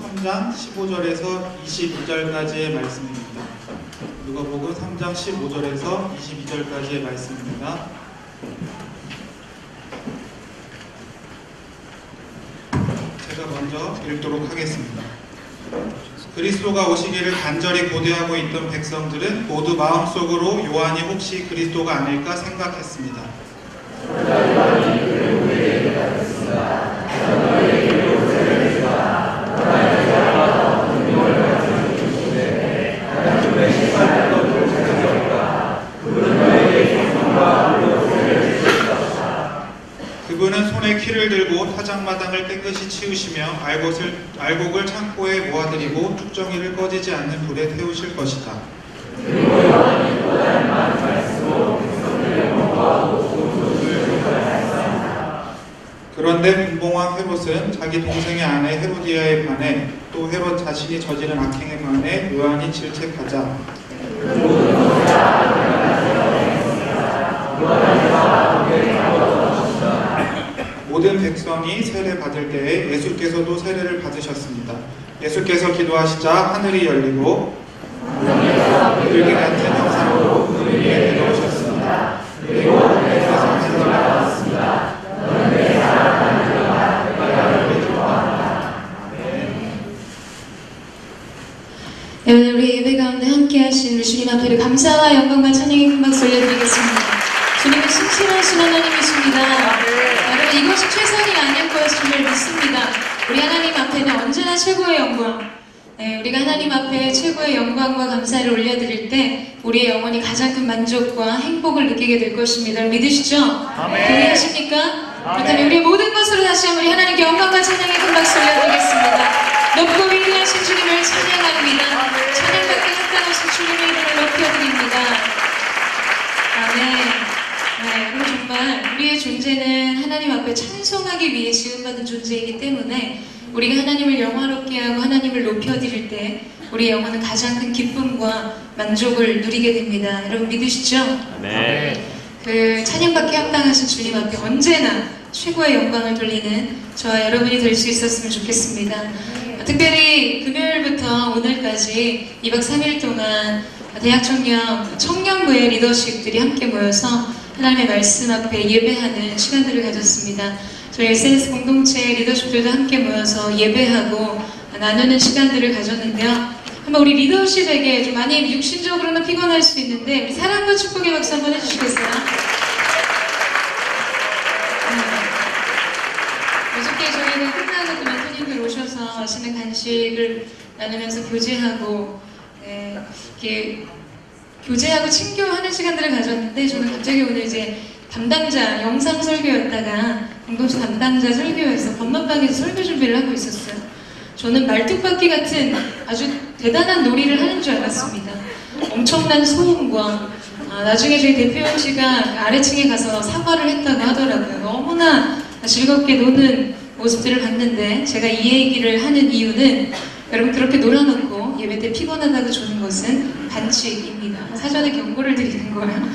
3장 15절에서 22절까지의 말씀입니다. 누가복음 3장 15절에서 22절까지의 말씀입니다. 제가 먼저 읽도록 하겠습니다. 그리스도가 오시기를 간절히 고대하고 있던 백성들은 모두 마음속으로 요한이 혹시 그리스도가 아닐까 생각했습니다. 그분은 손에 키를 들고 타작마당을 깨끗이 치우시며 알곡을 창고에 모아들이고 쭉정이를 꺼지지 않는 불에 태우실 것이다. 그런데 분봉왕 헤롯은 자기 동생의 아내 헤로디아에 반해 또 헤롯 자신이 저지른 악행에 반해 요한이 질책하자 모든 백성이 세례 받을 때에 예수께서도 세례를 받으셨습니다. 예수께서 기도하시자 하늘이 열리고 비둘기 같은 형상으로 그분 위에 내려오셨습니다. 그리고 하늘에서 하늘이 나왔습니다. 너는 내 사랑하는 자라 내가 너를 좋아한다. 네, 오늘 우리 예배 가운데 함께 하신 우리 주님 앞에 감사와 영광과 찬양의 큰 박수 올려드리겠습니다. 주님은 신실하신 하나님이십니다. 여러분, 이것이 최선이 아닐 것임을 믿습니다. 우리 하나님 앞에는 언제나 최고의 영광, 우리가 하나님 앞에 최고의 영광과 감사를 올려드릴 때 우리의 영혼이 가장 큰 만족과 행복을 느끼게 될 것입니다. 믿으시죠? 동의하십니까? 그렇다면 우리의 모든 것으로 다시 한번 우리 하나님께 영광과 찬양의 큰 박수 올려드리겠습니다. 높고 위대하신 주님을 찬양합니다. 찬양받기 합당하신 주님의 이름을 높여드립니다. 아멘. 그리고 정말 우리의 존재는 하나님 앞에 찬송하기 위해 지음받은 존재이기 때문에 우리가 하나님을 영화롭게 하고 하나님을 높여드릴 때 우리의 영혼은 가장 큰 기쁨과 만족을 누리게 됩니다. 여러분 믿으시죠? 네. 그 찬양받기 합당하신 주님 앞에 언제나 최고의 영광을 돌리는 저와 여러분이 될 수 있었으면 좋겠습니다. 특별히 금요일부터 오늘까지 2박 3일 동안 대학 청년부의 리더십들이 함께 모여서 하나님의 말씀 앞에 예배하는 시간들을 가졌습니다. 저희 SNS 공동체 리더십들도 함께 모여서 예배하고 나누는 시간들을 가졌는데요. 한번 우리 리더십에게 좀 많이 육신적으로는 피곤할 수 있는데 우리 사랑과 축복의 박수 한번 해주시겠어요? 어저께 저희는 끝나고 또 멘토님들 오셔서 맛있는 간식을 나누면서 교제하고 이렇게 교제하고 친교하는 시간들을 가졌는데 저는 갑자기 오늘 이제 담당자 영상 설교였다가 공동체 담당자 설교에서 건너방에서 설교 준비를 하고 있었어요. 저는 말뚝박기 같은 아주 대단한 놀이를 하는 줄 알았습니다. 엄청난 소음과 나중에 저희 대표연 씨가 아래층에 가서 사과를 했다고 하더라고요. 너무나 즐겁게 노는 모습들을 봤는데 제가 이 얘기를 하는 이유는 여러분 그렇게 놀아놓고 예배 때 피곤하다고 주는 것은 반칙입니다. 사전에 경고를 드리는 거예요.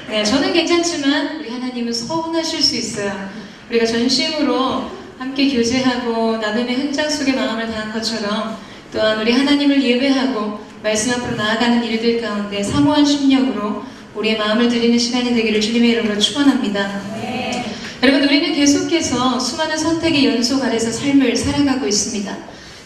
네, 저는 괜찮지만 우리 하나님은 서운하실 수 있어요. 우리가 전심으로 함께 교제하고 나눔의 현장 속에 마음을 다한 것처럼 또한 우리 하나님을 예배하고 말씀 앞으로 나아가는 일들 가운데 사모한 심령으로 우리의 마음을 드리는 시간이 되기를 주님의 이름으로 축원합니다. 네. 여러분 우리는 계속해서 수많은 선택의 연속 아래서 삶을 살아가고 있습니다.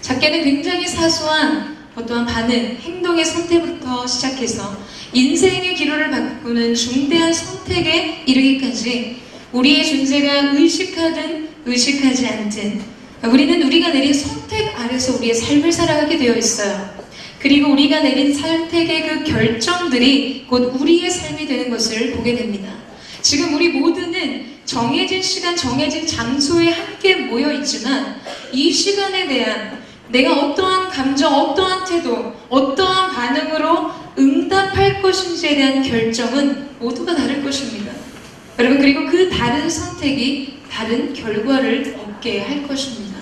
작게는 굉장히 사소한 어떠한 반응, 행동의 선택부터 시작해서 인생의 기로를 바꾸는 중대한 선택에 이르기까지 우리의 존재가 의식하든 의식하지 않든 우리는 우리가 내린 선택 아래서 우리의 삶을 살아가게 되어 있어요. 그리고 우리가 내린 선택의 그 결정들이 곧 우리의 삶이 되는 것을 보게 됩니다. 지금 우리 모두는 정해진 시간, 정해진 장소에 함께 모여 있지만 이 시간에 대한 내가 어떠한 감정, 어떠한 태도, 어떠한 반응으로 응답할 것인지에 대한 결정은 모두가 다를 것입니다. 여러분 그리고 그 다른 선택이 다른 결과를 얻게 할 것입니다.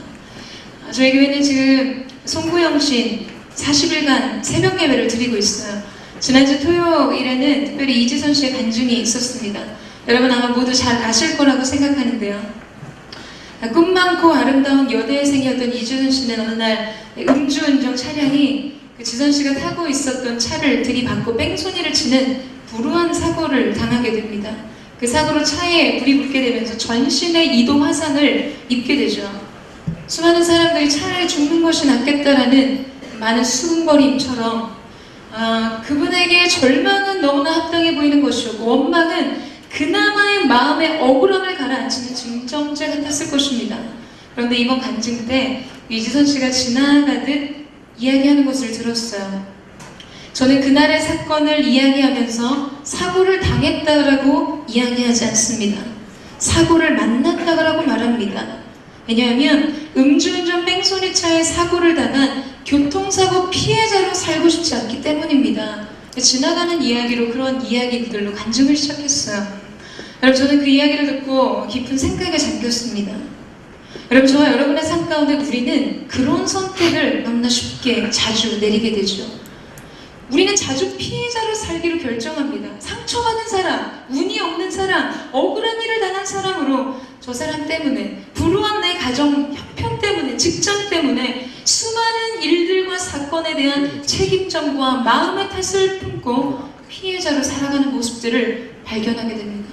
저희 교회는 지금 송구영신 40일간 새벽 예배를 드리고 있어요. 지난주 토요일에는 특별히 이지선 씨의 간증이 있었습니다. 여러분 아마 모두 잘 아실 거라고 생각하는데요. 꿈 많고 아름다운 여대생이었던 이주선 씨는 어느 날 음주운전 차량이 그 지선 씨가 타고 있었던 차를 들이받고 뺑소니를 치는 불우한 사고를 당하게 됩니다. 그 사고로 차에 불이 붙게 되면서 전신의 이도 화상을 입게 되죠. 수많은 사람들이 차라리 죽는 것이 낫겠다라는 많은 수군거림처럼 그분에게 절망은 너무나 합당해 보이는 것이었고 원망은 그나마의 마음의 억울함을 가라앉히는 증정제 같았을 것입니다. 그런데 이번 간증 때 이지선 씨가 지나가듯 이야기하는 것을 들었어요. 저는 그날의 사건을 이야기하면서 사고를 당했다라고 이야기하지 않습니다. 사고를 만났다라고 말합니다. 왜냐하면 음주운전 뺑소니차에 사고를 당한 교통사고 피해자로 살고 싶지 않기 때문입니다. 지나가는 이야기로 그런 이야기들로 간증을 시작했어요. 여러분 저는 그 이야기를 듣고 깊은 생각에 잠겼습니다. 여러분 저와 여러분의 삶 가운데 우리는 그런 선택을 너무나 쉽게 자주 내리게 되죠. 우리는 자주 피해자로 살기로 결정합니다. 상처받은 사람, 운이 없는 사람, 억울한 일을 당한 사람으로 저 사람 때문에, 불우한 내 가정 형편 때문에, 직장 때문에 수많은 일들과 사건에 대한 책임점과 마음의 탓을 품고 피해자로 살아가는 모습들을 발견하게 됩니다.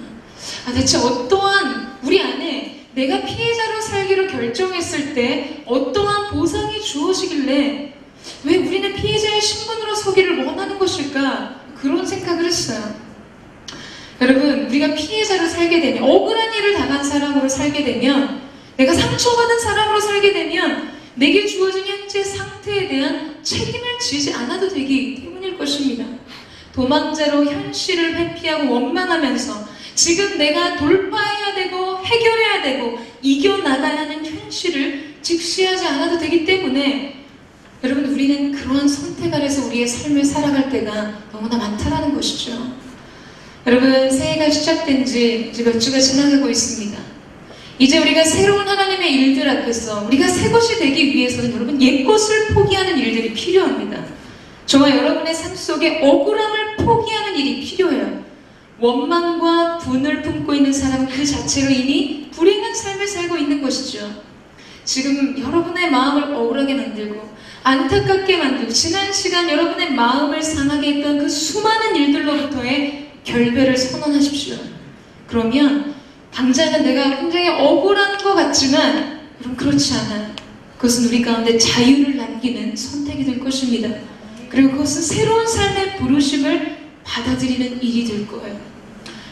대체 어떠한 우리 안에 내가 피해자로 살기로 결정했을 때 어떠한 보상이 주어지길래 왜 우리는 피해자의 신분으로 서기를 원하는 것일까? 그런 생각을 했어요. 여러분, 우리가 피해자로 살게 되면, 억울한 일을 당한 사람으로 살게 되면, 내가 상처받은 사람으로 살게 되면 내게 주어진 현재 상태에 대한 책임을 지지 않아도 되기 때문일 것입니다. 도망자로 현실을 회피하고 원망하면서 지금 내가 돌파해야 되고 해결해야 되고 이겨나가야 하는 현실을 직시하지 않아도 되기 때문에 여러분 우리는 그러한 선택 아래서 우리의 삶을 살아갈 때가 너무나 많다라는 것이죠. 여러분 새해가 시작된 지 이제 몇 주가 지나가고 있습니다. 이제 우리가 새로운 하나님의 일들 앞에서 우리가 새 것이 되기 위해서는 여러분 옛 것을 포기하는 일들이 필요합니다. 저와 여러분의 삶 속에 억울함을 포기하는 일이 필요해요. 원망과 분을 품고 있는 사람은 그 자체로 이미 불행한 삶을 살고 있는 것이죠. 지금 여러분의 마음을 억울하게 만들고 안타깝게 만들고 지난 시간 여러분의 마음을 상하게 했던 그 수많은 일들로부터의 결별을 선언하십시오. 그러면 당장은 내가 굉장히 억울한 것 같지만 여러분 그렇지 않아요. 그것은 우리 가운데 자유를 남기는 선택이 될 것입니다. 그리고 그것은 새로운 삶의 부르심을 받아들이는 일이 될 거예요.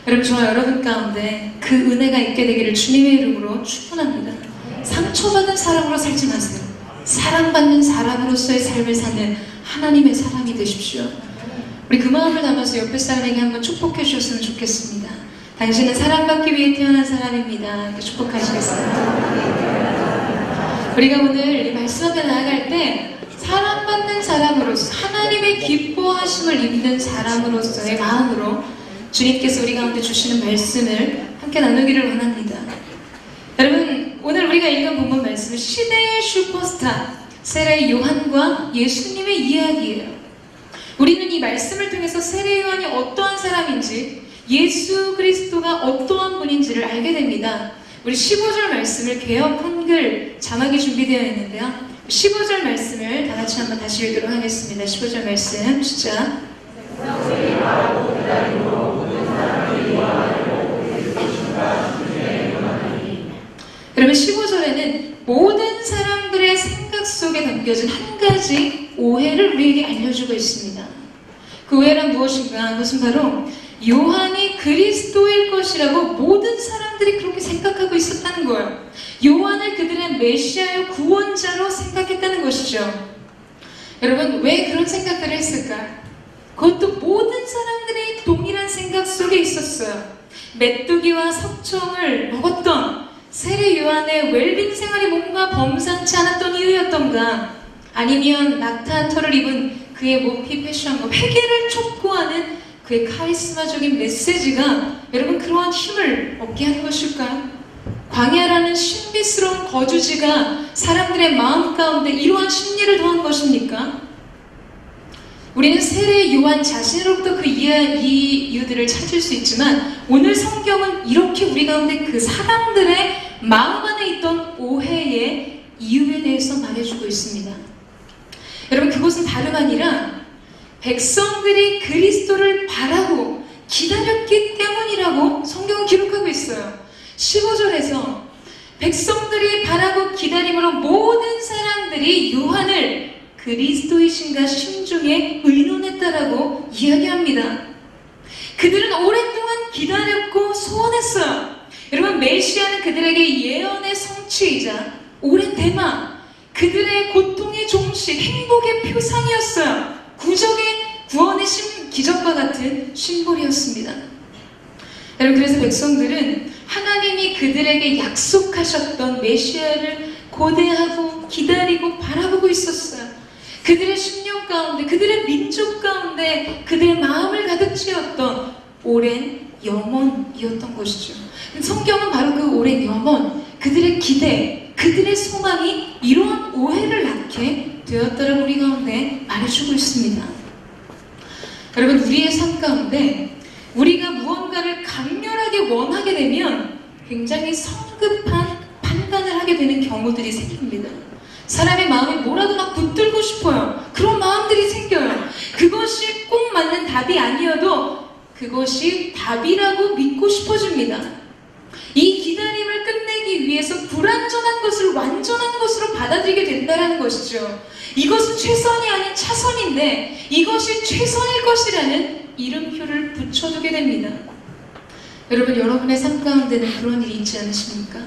여러분 저와 여러분 가운데 그 은혜가 있게 되기를 주님의 이름으로 축원합니다. 상처받은 사람으로 살지 마세요. 사랑받는 사람으로서의 삶을 사는 하나님의 사람이 되십시오. 우리 그 마음을 담아서 옆에 사람에게 한번 축복해 주셨으면 좋겠습니다. 당신은 사랑받기 위해 태어난 사람입니다. 이렇게 축복하시겠습니다. 우리가 오늘 이 말씀 앞에 나아갈 때 사랑받는 사람으로서 하나님의 기뻐하심을 입는 사람으로서의 마음으로 주님께서 우리 가운데 주시는 말씀을 함께 나누기를 원합니다. 여러분 오늘 우리가 읽은 본문 말씀은 시대의 슈퍼스타 세례 요한과 예수님의 이야기예요. 우리는 이 말씀을 통해서 세례 요한이 어떠한 사람인지 예수 그리스도가 어떠한 분인지를 알게 됩니다. 우리 15절 말씀을 개역 한글 자막이 준비되어 있는데요. 15절 말씀을 다 같이 한번 다시 읽도록 하겠습니다. 15절 말씀 시작. 여러분 15절에는 모든 사람들의 생각 속에 담겨진 한 가지 오해를 우리에게 알려주고 있습니다. 그 오해란 무엇인가? 그것은 바로 요한이 그리스도일 것이라고 모든 사람들이 그렇게 생각하고 있었다는 거예요. 요한을 그들의 메시아요 구원자로 생각했다는 것이죠. 여러분 왜 그런 생각들을 했을까? 그것도 모든 사람들이 동일한 생각 속에 있었어요. 메뚜기와 석청을 먹었던 세례 요한의 웰빙 생활이 뭔가 범상치 않았던 이유였던가, 아니면 낙타한 털을 입은 그의 모피 패션과 회개를 촉구하는 그의 카리스마적인 메시지가 여러분 그러한 힘을 얻게 한 것일까요? 광야라는 신비스러운 거주지가 사람들의 마음 가운데 이러한 심리를 더한 것입니까? 우리는 세례 요한 자신으로부터 그 이유들을 찾을 수 있지만 오늘 성경은 이렇게 우리 가운데 그 사람들의 마음 안에 있던 오해의 이유에 대해서 말해주고 있습니다. 여러분, 그것은 다름 아니라 백성들이 그리스도를 바라고 기다렸기 때문이라고 성경은 기록하고 있어요. 15절에서 백성들이 바라고 기다림으로 모든 사람들이 요한을 그리스도이신가 심중에 의논했다라고 이야기합니다. 그들은 오랫동안 기다렸고 소원했어요. 여러분, 메시아는 그들에게 예언의 성취이자 오랜 대마, 그들의 고통의 종식, 행복의 표상이었어요. 구원의 기적과 같은 심볼이었습니다. 여러분, 그래서 백성들은 하나님이 그들에게 약속하셨던 메시아를 고대하고 기다리고 바라보고 있었어요. 그들의 심령 가운데, 그들의 민족 가운데 그들의 마음을 가득 채웠던 오랜 염원이었던 것이죠. 성경은 바로 그 오랜 염원, 그들의 기대, 그들의 소망이 이러한 오해를 낳게 되었다라고 우리 가운데 말해주고 있습니다. 여러분, 우리의 삶 가운데 우리가 무언가를 강렬하게 원하게 되면 굉장히 성급한 판단을 하게 되는 경우들이 생깁니다. 사람의 마음에 뭐라도 막 붙들고 싶어요. 그런 마음들이 생겨요. 그것이 꼭 맞는 답이 아니어도 그것이 답이라고 믿고 싶어집니다. 이 기다림을 끝내기 위해서 불완전한 것을 완전한 것으로 받아들이게 된다는 것이죠. 이것은 최선이 아닌 차선인데 이것이 최선일 것이라는 이름표를 붙여두게 됩니다. 여러분, 여러분의 삶 가운데는 그런 일이 있지 않으십니까?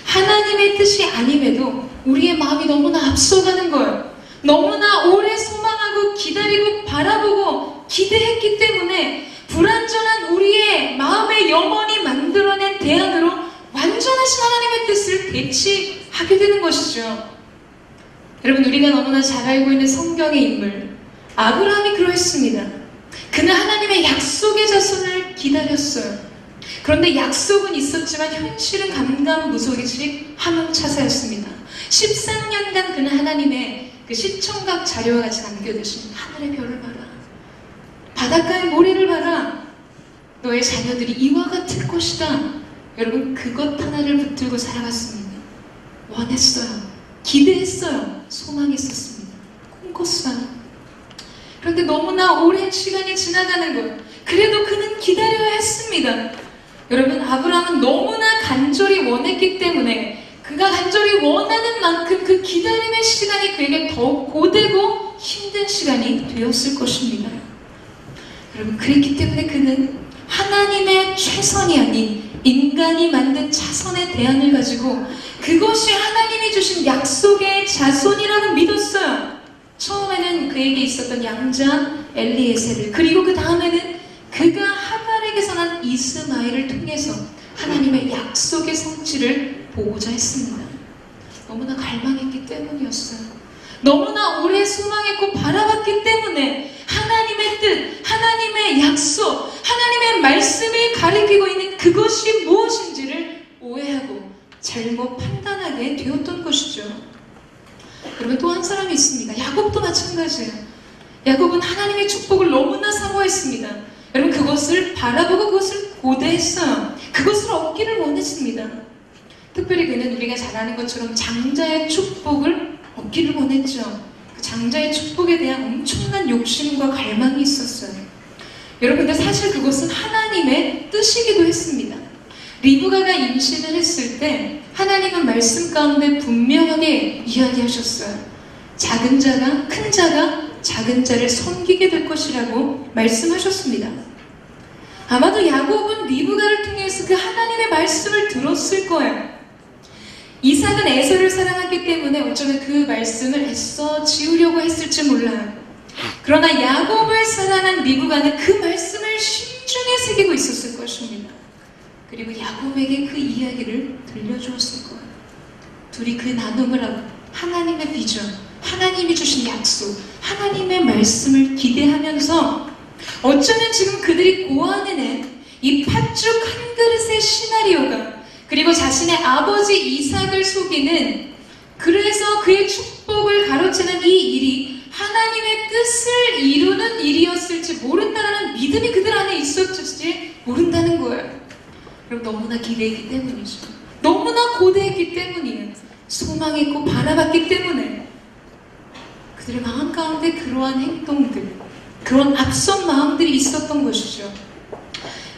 하나님의 뜻이 아님에도 우리의 마음이 너무나 앞서가는 거예요. 너무나 오래 소망하고 기다리고 바라보고 기대했기 때문에 불완전한 우리의 마음의 염원이 만들어낸 대안으로 완전하신 하나님의 뜻을 대치하게 되는 것이죠. 여러분, 우리가 너무나 잘 알고 있는 성경의 인물 아브라함이 그러했습니다. 그는 하나님의 약속의 자손을 기다렸어요. 그런데 약속은 있었지만 현실은 감감무소식 하명차사였습니다. 13년간 그는 하나님의 그 시청각 자료와 같이 남겨두신 하늘의 별을 봐라, 바닷가의 모래를 봐라, 너의 자녀들이 이와 같을 것이다. 여러분, 그것 하나를 붙들고 살아갔습니다. 원했어요. 기대했어요. 소망했었습니다. 꿈꿨어요. 그런데 너무나 오랜 시간이 지나가는 거예요. 그래도 그는 기다려야 했습니다. 여러분, 아브라함은 너무나 간절히 원했기 때문에 그가 간절히 원하는 만큼 그 기다림의 시간이 그에게 더욱 고되고 힘든 시간이 되었을 것입니다. 여러분, 그랬기 때문에 그는 하나님의 최선이 아닌 인간이 만든 차선의 대안을 가지고 그것이 하나님이 주신 약속의 자손이라고 믿었어요. 처음에는 그에게 있었던 양자 엘리에셀을, 그리고 그 다음에는 그가 하갈에게서 난 이스마엘을 통해서 하나님의 약속의 성취를 보고자 했습니다. 너무나 갈망했기 때문이었어요. 너무나 오래 소망했고 바라봤기 때문에 하나님의 뜻, 하나님의 약속, 하나님의 말씀이 가리키고 있는 그것이 무엇인지를 오해하고 잘못 판단하게 되었던 것이죠. 여러분, 또 한 사람이 있습니다. 야곱도 마찬가지예요. 야곱은 하나님의 축복을 너무나 사모했습니다. 여러분, 그것을 바라보고 그것을 고대했어요. 그것을 얻기를 원했습니다. 특별히 그는 우리가 잘 아는 것처럼 장자의 축복을 얻기를 원했죠. 그 장자의 축복에 대한 엄청난 욕심과 갈망이 있었어요. 여러분, 근데 사실 그것은 하나님의 뜻이기도 했습니다. 리브가가 임신을 했을 때 하나님은 말씀 가운데 분명하게 이야기하셨어요. 작은 자가 큰 자가 작은 자를 섬기게 될 것이라고 말씀하셨습니다. 아마도 야곱은 리브가를 통해서 그 하나님의 말씀을 들었을 거예요. 이삭은 에서를 사랑했기 때문에 어쩌면 그 말씀을 애써 지우려고 했을지 몰라요. 그러나 야곱을 사랑한 리브가는 그 말씀을 심중에 새기고 있었을 것입니다. 그리고 야곱에게 그 이야기를 들려주었을 거예요. 둘이 그 나눔을 하고 하나님의 비전, 하나님이 주신 약속, 하나님의 말씀을 기대하면서 어쩌면 지금 그들이 고안해낸 이 팥죽 한 그릇의 시나리오가, 그리고 자신의 아버지 이삭을 속이는, 그래서 그의 축복을 가로채는 이 일이 하나님의 뜻을 이루는 일이었을지 모른다는 믿음이 그들 안에 있었을지 모른다는 거예요. 그럼 너무나 기대했기 때문이죠. 너무나 고대했기 때문이에요. 소망했고 바라봤기 때문에 그들의 마음 가운데 그러한 행동들, 그런 앞선 마음들이 있었던 것이죠.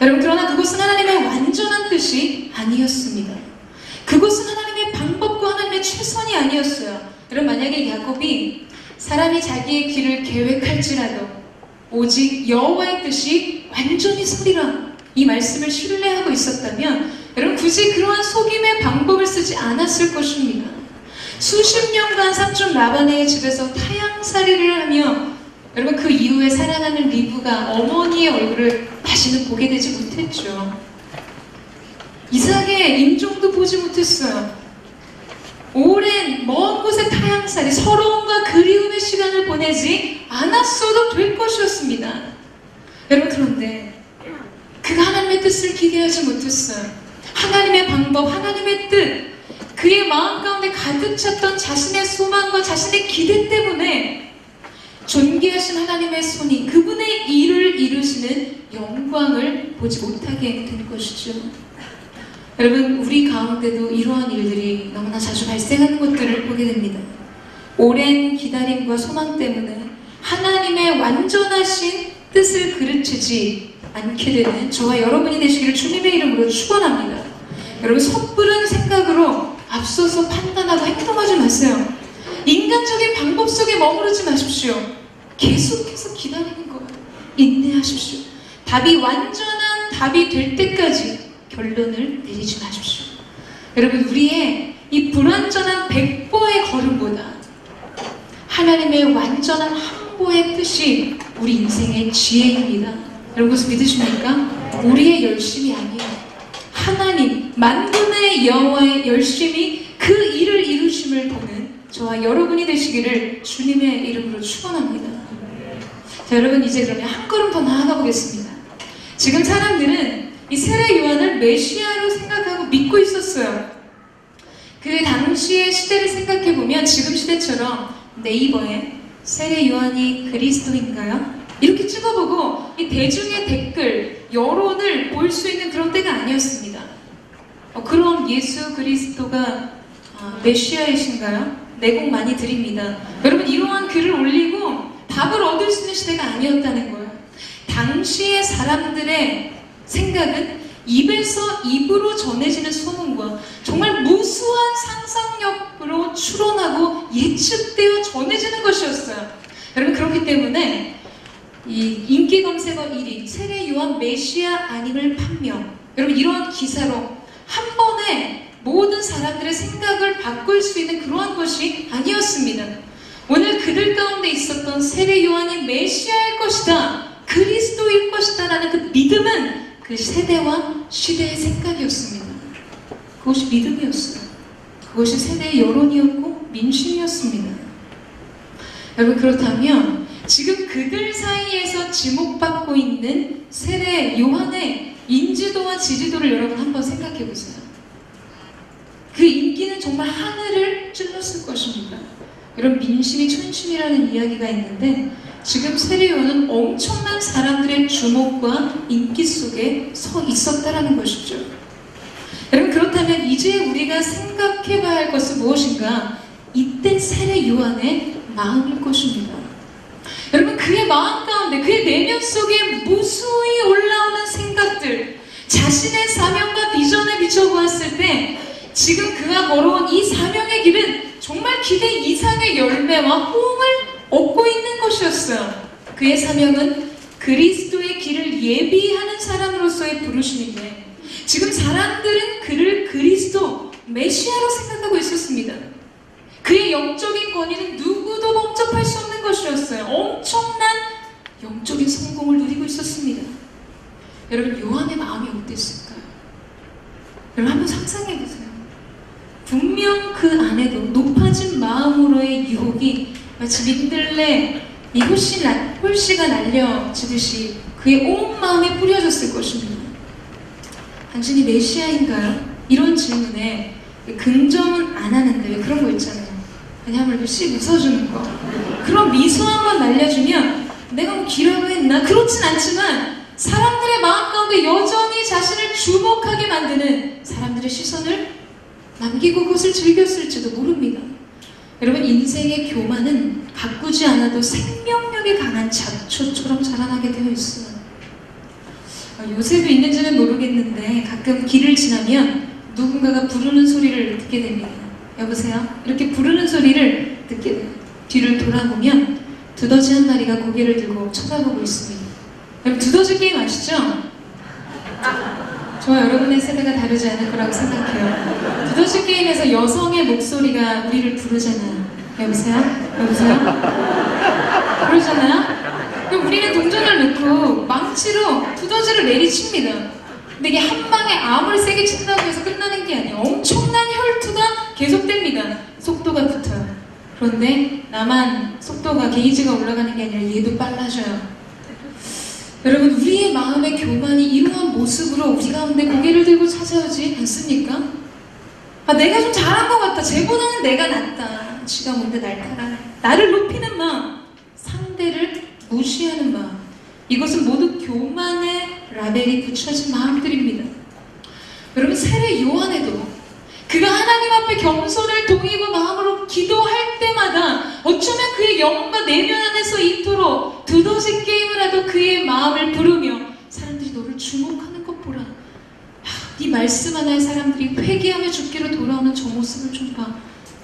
여러분, 그러나 그것은 하나님의 완전한 뜻이 아니었습니다. 그것은 하나님의 방법과 하나님의 최선이 아니었어요. 여러분, 만약에 야곱이 사람이 자기의 길을 계획할지라도 오직 여호와의 뜻이 완전히 서리라, 이 말씀을 신뢰하고 있었다면 여러분, 굳이 그러한 속임의 방법을 쓰지 않았을 것입니다. 수십 년간 삼촌 라반의 집에서 타향살이를 하며 여러분, 그 이후에 사랑하는 리브가 어머니의 얼굴을 다시는 보게 되지 못했죠. 이삭의 임종도 보지 못했어요. 오랜 먼 곳의 타향살이, 서러움과 그리움의 시간을 보내지 않았어도 될 것이었습니다. 여러분, 그런데 그가 하나님의 뜻을 기대하지 못했어요. 하나님의 방법, 하나님의 뜻, 그의 마음 가운데 가득 찼던 자신의 소망과 자신의 기대 때문에 존귀하신 하나님의 손이 그분의 일을 이루시는 영광을 보지 못하게 된 것이죠. 여러분, 우리 가운데도 이러한 일들이 너무나 자주 발생하는 것들을 보게 됩니다. 오랜 기다림과 소망 때문에 하나님의 완전하신 뜻을 그르치지 않게 되는 저와 여러분이 되시기를 주님의 이름으로 축원합니다. 여러분, 섣부른 생각으로 앞서서 판단하고 행동하지 마세요. 인간적인 방법 속에 머무르지 마십시오. 계속해서 기다리는 거예요. 인내하십시오. 답이 완전한 답이 될 때까지 결론을 내리지 마십시오. 여러분, 우리의 이 불완전한 백보의 걸음보다 하나님의 완전한 한보의 뜻이 우리 인생의 지혜입니다. 여러분, 그것을 믿으십니까? 우리의 열심이 아니에요. 하나님, 만군의 여호와의 열심이 그 일을 이루심을 보는 저와 여러분이 되시기를 주님의 이름으로 축원합니다. 자, 여러분, 이제 그러면 한 걸음 더 나아가 보겠습니다. 지금 사람들은 이 세례 요한을 메시아로 생각하고 믿고 있었어요. 그 당시의 시대를 생각해보면 지금 시대처럼 네이버에 세례 요한이 그리스도인가요? 이렇게 찍어보고 이 대중의 댓글, 여론을 볼 수 있는 그런 때가 아니었습니다. 그럼 예수 그리스도가 메시아이신가요? 내공 많이 드립니다. 여러분, 이러한 글을 올리고 답을 얻을 수 있는 시대가 아니었다는 거예요. 당시의 사람들의 생각은 입에서 입으로 전해지는 소문과 정말 무수한 상상력으로 추론하고 예측되어 전해지는 것이었어요. 여러분, 그렇기 때문에 이 인기 검색어 1위 세례 요한 메시아 아님을 판명, 여러분, 이러한 기사로 한 번에 모든 사람들의 생각을 바꿀 수 있는 그러한 것이 아니었습니다. 오늘 그들 가운데 있었던 세례 요한이 메시아일 것이다, 그리스도일 것이다 라는 그 믿음은 그 세대와 시대의 생각이었습니다. 그것이 믿음이었어요. 그것이 세대의 여론이었고 민심이었습니다. 여러분, 그렇다면 지금 그들 사이에서 지목받고 있는 세례 요한의 인지도와 지지도를 여러분 한번 생각해 보세요. 그 인기는 정말 하늘을 찔렀을 것입니다. 여러분, 민심이 춘심이라는 이야기가 있는데 지금 세례 요한은 엄청난 사람들의 주목과 인기 속에 서 있었다라는 것이죠. 여러분, 그렇다면 이제 우리가 생각해 봐야 할 것은 무엇인가? 이때 세례 요한의 마음일 것입니다. 여러분, 그의 마음 가운데, 그의 내면 속에 무수히 올라오는 생각들, 자신의 사명과 비전을 비춰보았을 때 지금 그가 걸어온 이 사명의 길은 정말 기대 이상의 열매와 호응을 얻고 있는 것이었어요. 그의 사명은 그리스도의 길을 예비하는 사람으로서의 부르심인데 지금 사람들은 그를 그리스도, 메시아로 생각하고 있었습니다. 그의 영적인 권위는 누구도 범접할 수 없는 것이었어요. 엄청난 영적인 성공을 누리고 있었습니다. 여러분, 요한의 마음이 어땠을까요? 여러분, 한번 상상해보세요. 분명 그 안에도 높아진 마음으로의 유혹이 마치 민들레 이 홀씨가 날려지듯이 그의 온 마음에 뿌려졌을 것입니다. 당신이 메시아인가요? 이런 질문에 긍정은 안 하는데 왜 그런 거 있잖아요. 왜냐하면 씩 웃어주는 거. 그런 미소 한번 날려주면 내가 뭐 기라고 했나? 그렇진 않지만 사람들의 마음 가운데 여전히 자신을 주목하게 만드는 사람들의 시선을 남기고 그것을 즐겼을지도 모릅니다. 여러분, 인생의 교만은 가꾸지 않아도 생명력이 강한 잡초처럼 자라나게 되어 있어요. 요새도 있는지는 모르겠는데 가끔 길을 지나면 누군가가 부르는 소리를 듣게 됩니다. 여보세요? 이렇게 부르는 소리를 듣게 돼요. 뒤를 돌아보면 두더지 한 마리가 고개를 들고 쳐다보고 있습니다. 여러분, 두더지 게임 아시죠? 저와 여러분의 세대가 다르지 않을 거라고 생각해요. 두더지 게임에서 여성의 목소리가 우리를 부르잖아요. 여보세요? 여보세요? 그러잖아요? 그럼 우리는 동전을 넣고 망치로 두더지를 내리칩니다. 근데 이게 한 방에 아무리 세게 친다고 해서 끝나는 게 아니에요. 엄청난 혈투가 계속됩니다. 속도가 붙어요. 그런데 나만 속도가 게이지가 올라가는 게 아니라 얘도 빨라져요. 여러분, 우리의 마음의 교만이 이러한 모습으로 우리 가운데 고개를 들고 찾아오지 않습니까? 내가 좀 잘한 것 같다. 쟤보다는 내가 낫다. 지가 뭔데 날 따라. 나를 높이는 마음, 상대를 무시하는 마음, 이것은 모두 교만의 라벨이 붙여진 마음들입니다. 여러분, 세례 요한에도 그가 하나님 앞에 겸손을 동이고 마음으로 기도할 때마다 어쩌면 그의 영과 내면 안에서 이토록 두더지 게임을 하도 그의 마음을 부르며 사람들이 너를 주목하는 것 보라. 네 말씀 하나에 사람들이 회개하며 죽기로 돌아오는 저 모습을 좀 봐.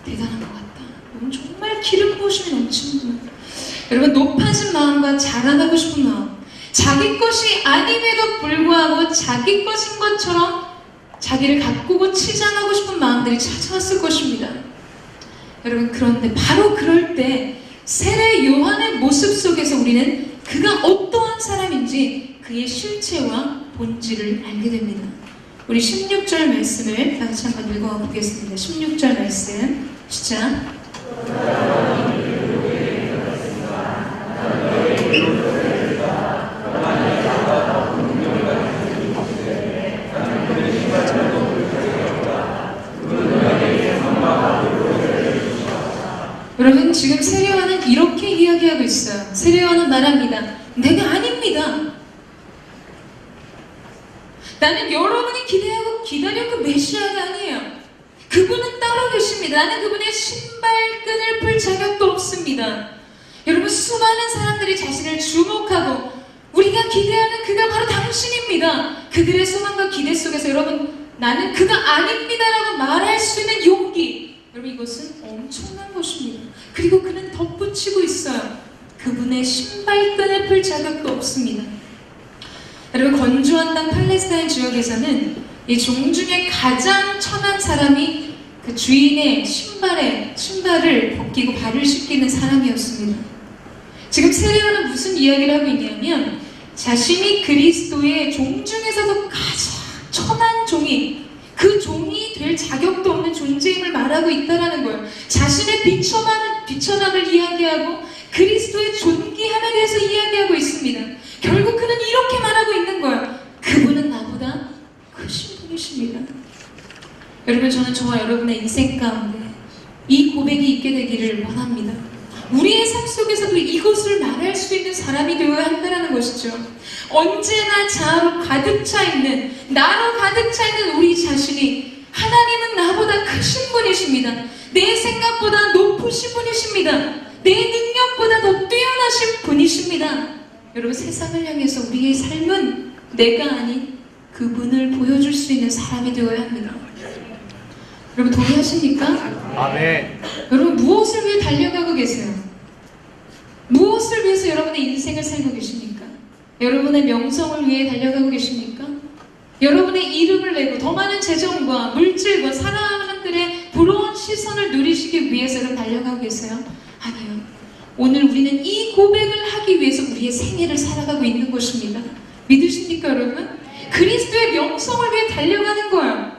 대단한 것 같다. 너는 정말 기름 부으심이 넘치는구나. 여러분, 높아진 마음과 자라나고 싶은 마음, 자기 것이 아님에도 불구하고 자기 것인 것처럼 자기를 가꾸고 치장하고 싶은 마음들이 찾아왔을 것입니다. 여러분, 그런데 바로 그럴 때 세례 요한의 모습 속에서 우리는 그가 어떠한 사람인지 그의 실체와 본질을 알게 됩니다. 우리 16절 말씀을 다 같이 한번 읽어보겠습니다. 16절 말씀 시작. 여러분, 지금 세례 요한은 이렇게 이야기하고 있어요. 세례 요한은 말합니다. 내가 아닙니다. 나는 여러분이 기대하고 기다린 그 메시아가 아니에요. 그분은 따로 계십니다. 나는 그분의 신발끈을 풀 자격도 없습니다. 여러분, 수많은 사람들이 자신을 주목하고 우리가 기대하는 그가 바로 당신입니다. 그들의 소망과 기대 속에서 여러분, 나는 그가 아닙니다라고 말할 수 있는 용기, 여러분, 이것은 엄청난 것입니다. 그리고 그는 덧붙이고 있어요. 그분의 신발끈을 풀 자격도 없습니다. 여러분, 건조한 땅 팔레스타인 지역에서는 이 종 중에 가장 천한 사람이 그 주인의 신발을 벗기고 발을 씻기는 사람이었습니다. 지금 세례요한은 무슨 이야기를 하고 있냐면 자신이 그리스도의 종 중에서도 가장 천한 종이, 그 종이 될 자격도 없는 존재임을 말하고 있다는 거예요. 자신의 비천함을 이야기하고 그리스도의 존귀함에 대해서 이야기하고 있습니다. 결국 그는 이렇게 말하고 있는 거예요. 그분은 나보다 크신 분이십니다. 여러분, 저는 저와 여러분의 인생 가운데 이 고백이 있게 되기를 원합니다. 우리의 삶 속에서도 이것을 말할 수 있는 사람이 되어야 한다는 것이죠. 언제나 자아로 가득 차 있는, 나로 가득 차 있는 우리 자신이, 하나님은 나보다 크신 분이십니다. 내 생각보다 높으신 분이십니다. 내 능력보다 더 뛰어나신 분이십니다. 여러분, 세상을 향해서 우리의 삶은 내가 아닌 그분을 보여줄 수 있는 사람이 되어야 합니다. 여러분, 동의하십니까? 아멘. 여러분, 무엇을 위해 달려가고 계세요? 무엇을 위해서 여러분의 인생을 살고 계십니까? 여러분의 명성을 위해 달려가고 계십니까? 여러분의 이름을 내고 더 많은 재정과 물질과 사람들의 부러운 시선을 누리시기 위해서 여러분 달려가고 계세요? 아니요. 오늘 우리는 이 고백을 하기 위해서 우리의 생애를 살아가고 있는 것입니다. 믿으십니까, 여러분? 그리스도의 명성을 위해 달려가는 거예요.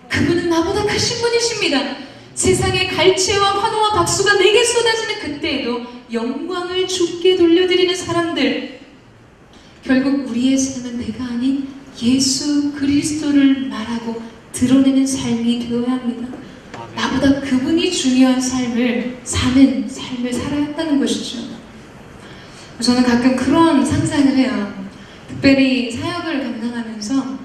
그분은 나보다 크신 분이십니다. 세상의 갈채와 환호와 박수가 내게 쏟아지는 그때에도 영광을 주께 돌려드리는 사람들, 결국 우리의 삶은 내가 아닌 예수 그리스도를 말하고 드러내는 삶이 되어야 합니다. 나보다 그분이 중요한 삶을 사는 삶을 살아야 한다는 것이죠. 저는 가끔 그런 상상을 해요. 특별히 사역을 감당하면서